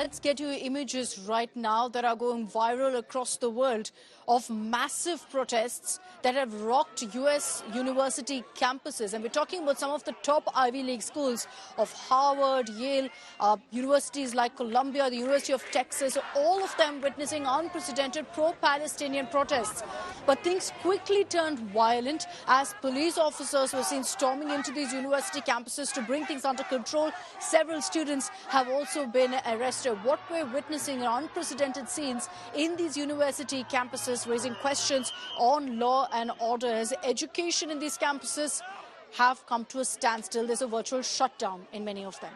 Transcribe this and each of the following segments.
let's get you images right now that are going viral across the world of massive protests that have rocked U.S. university campuses. And we're talking about some of the top Ivy League schools of Harvard, Yale, universities like Columbia, the University of Texas, all of them witnessing unprecedented pro-Palestinian protests. But things quickly turned violent as police officers were seen storming into these university campuses to bring things under control. Several students have also been arrested. What we're witnessing are unprecedented scenes in these university campuses, raising questions on law and order as education in these campuses have come to a standstill. There's a virtual shutdown in many of them.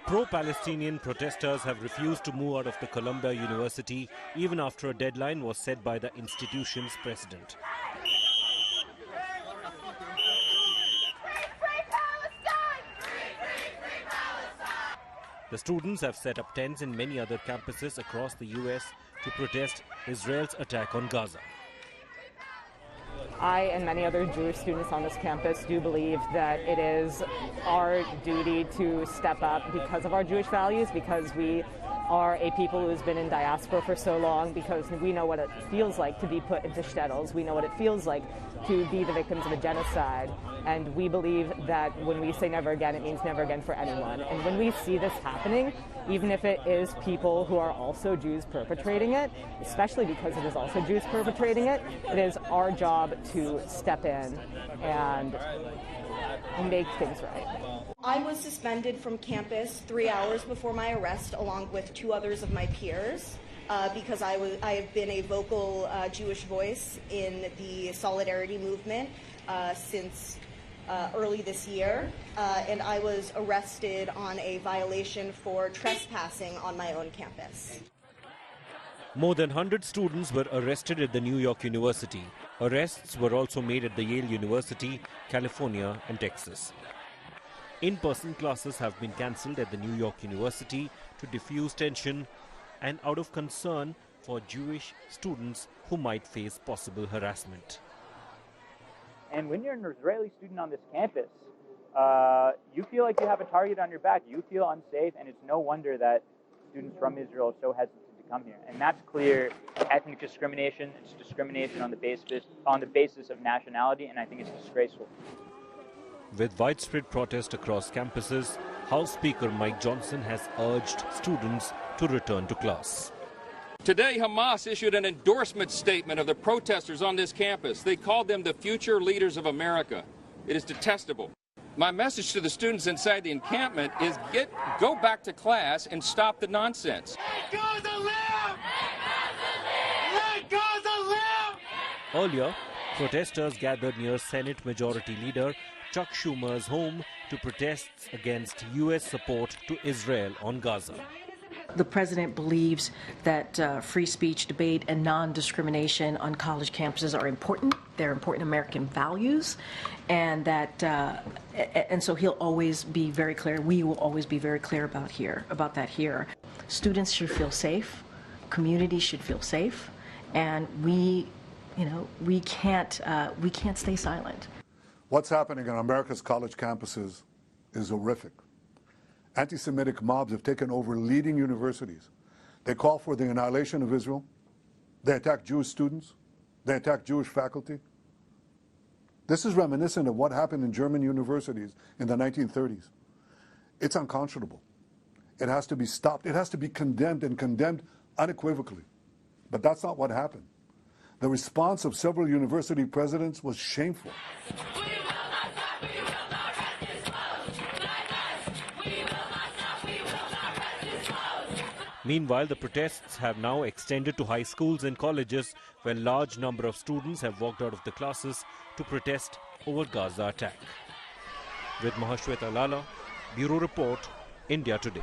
Pro-Palestinian protesters have refused to move out of the Columbia University even after a deadline was set by the institution's president. The students have set up tents in many other campuses across the U.S. to protest Israel's attack on Gaza. I and many other Jewish students on this campus do believe that it is our duty to step up because of our Jewish values, because we are a people who has been in diaspora for so long, because we know what it feels like to be put into shtetls. We know what it feels like to be the victims of a genocide. And we believe that when we say never again, it means never again for anyone. And when we see this happening, even if it is people who are also Jews perpetrating it, especially because it is also Jews perpetrating it, it is our job to step in and make things right. I was suspended from campus 3 hours before my arrest, along with 2 others of my peers, because I have been a vocal Jewish voice in the solidarity movement since early this year, and I was arrested on a violation for trespassing on my own campus. More than 100 students were arrested at the New York University. Arrests were also made at the Yale University, California and Texas. In-person classes have been cancelled at the New York University to diffuse tension and out of concern for Jewish students who might face possible harassment. And when you're an Israeli student on this campus, you feel like you have a target on your back. You feel unsafe, and it's no wonder that students from Israel are so hesitant to come here. And that's clear ethnic discrimination. It's discrimination on the basis of nationality, and I think it's disgraceful. With widespread protest across campuses, House Speaker Mike Johnson has urged students to return to class. Today, Hamas issued an endorsement statement of the protesters on this campus. They called them the future leaders of America. It is detestable. My message to the students inside the encampment is go back to class and stop the nonsense. Let Gaza live! Let Gaza live! Earlier, protesters gathered near Senate Majority Leader Chuck Schumer's home to protest against U.S. support to Israel on Gaza. The president believes that free speech, debate, and non-discrimination on college campuses are important. They're important American values, and that, and so he'll always be very clear. We will always be very clear about that here. Students should feel safe. Communities should feel safe, and we can't stay silent. What's happening on America's college campuses is horrific. Anti-Semitic mobs have taken over leading universities. They call for the annihilation of Israel. They attack Jewish students. They attack Jewish faculty. This is reminiscent of what happened in German universities in the 1930s. It's unconscionable. It has to be stopped. It has to be condemned, and condemned unequivocally. But that's not what happened. The response of several university presidents was shameful. Meanwhile, the protests have now extended to high schools and colleges, where a large number of students have walked out of the classes to protest over Gaza attack. With Mahashweta Lala, Bureau Report, India Today.